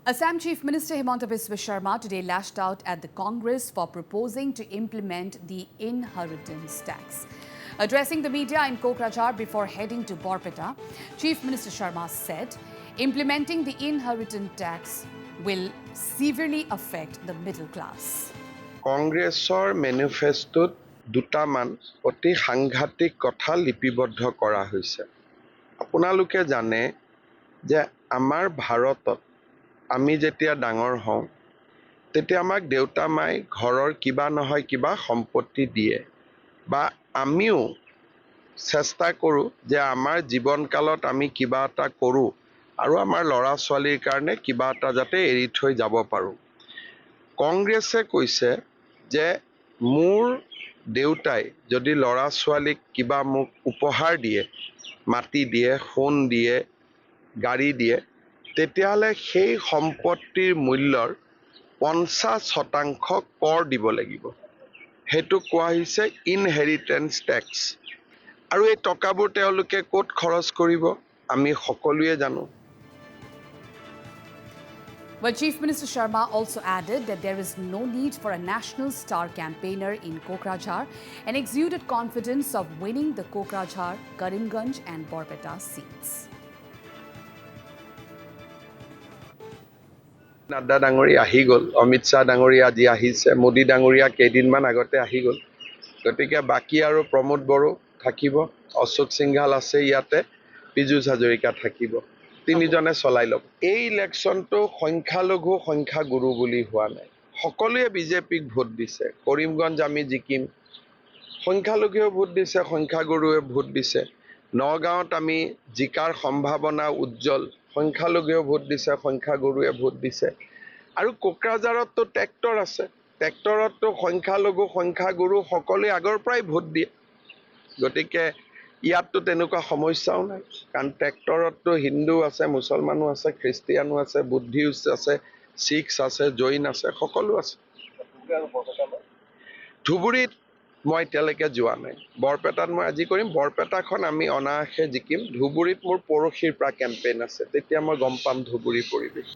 Assam Chief Minister Himanta Biswa Sharma today lashed out at the Congress for proposing to implement the inheritance tax. Addressing the media in Kokrajhar before heading to Borpeta, Chief Minister Sharma said implementing the inheritance tax will severely affect the middle class. কংগ্ৰেছৰ মেনিফেষ্টোত দুটামান অতি সাংঘাতিক কথা লিপিবদ্ধ কৰা হৈছে। আপোনালোকে জানে যে আমাৰ ভাৰতত আমি যেতিয়া ডাঙৰ হওঁ তেতিয়া আমাক দেউতা মাই ঘৰৰ কিবা নহয় কিবা সম্পত্তি দিয়ে বা আমিও চেষ্টা কৰোঁ যে আমাৰ জীৱনকালত আমি কিবা এটা কৰোঁ আৰু আমাৰ ল'ৰা ছোৱালীৰ কাৰণে কিবা এটা যাতে এৰি থৈ যাব পাৰোঁ। কংগ্ৰেছে কৈছে যে মোৰ দেউতাই যদি ল'ৰা ছোৱালীক কিবা মোক উপহাৰ দিয়ে, মাটি দিয়ে, সোণ দিয়ে, গাড়ী দিয়ে, তেতিয়াহ'লে সেই সম্পত্তিৰ মূল্যৰ 50% কৰ দিব লাগিব। সেইটো কোৱা হৈছে ইনহেৰিটেন্স টেক্স। আৰু এই টকাবোৰ তেওঁলোকে ক'ত খৰচ কৰিব আমি সকলোৱে জানো। Well, Chief Minister Sharma also added that there is no need for a national star campaigner in Kokrajhar and exuded confidence of winning the Kokrajhar, Karimganj and Borpeta seats. Nadda ডাঙৰী আহি গ'ল, অমিত শ্বাহ ডাঙৰী আজি আহিছে, মোদী ডাঙৰীয়া কেইদিনমান আগতে আহি গ'ল। গতিকে বাকী আৰু প্ৰমোদ বড়ো থাকিব, অশোক সিংঘাল আছে ইয়াতে, পীযুষ হাজৰিকা থাকিব, তিনিজনে চলাই ল'ব। এই ইলেকশ্যনটো সংখ্যালঘু সংখ্যাগুৰু বুলি হোৱা নাই। সকলোৱে বিজেপিক ভোট দিছে। কৰিমগঞ্জ আমি জিকিম, সংখ্যালঘুৱে ভোট দিছে, সংখ্যাগুৰুৱে ভোট দিছে। নগাঁৱত আমি জিকাৰ সম্ভাৱনা উজ্জ্বল, সংখ্যালঘুৱে ভোট দিছে, সংখ্যাগুৰুৱে ভোট দিছে। আৰু কোকৰাঝাৰততো ট্ৰেক্টৰ আছে, ট্ৰেক্টৰততো সংখ্যালঘু সংখ্যাগুৰু সকলোৱে আগৰ পৰাই ভোট দিয়ে। গতিকে ইয়াততো তেনেকুৱা সমস্যাও নাই, কাৰণ ট্ৰেক্টৰততো হিন্দু আছে, মুছলমানো আছে, খ্ৰীষ্টিয়ানো আছে, বুদ্ধিষ্ট আছে, শিখ আছে, জৈন আছে, সকলো আছে। ধুবুৰীত মই এতিয়ালৈকে যোৱা নাই, বৰপেটাত মই আজি কৰিম। বৰপেটাখন আমি অনায়াসে জিকিম। ধুবুৰীত মোৰ পৰহিৰ পৰা কেম্পেইন আছে, তেতিয়া মই গম পাম ধুবুৰী পৰিৱেশ।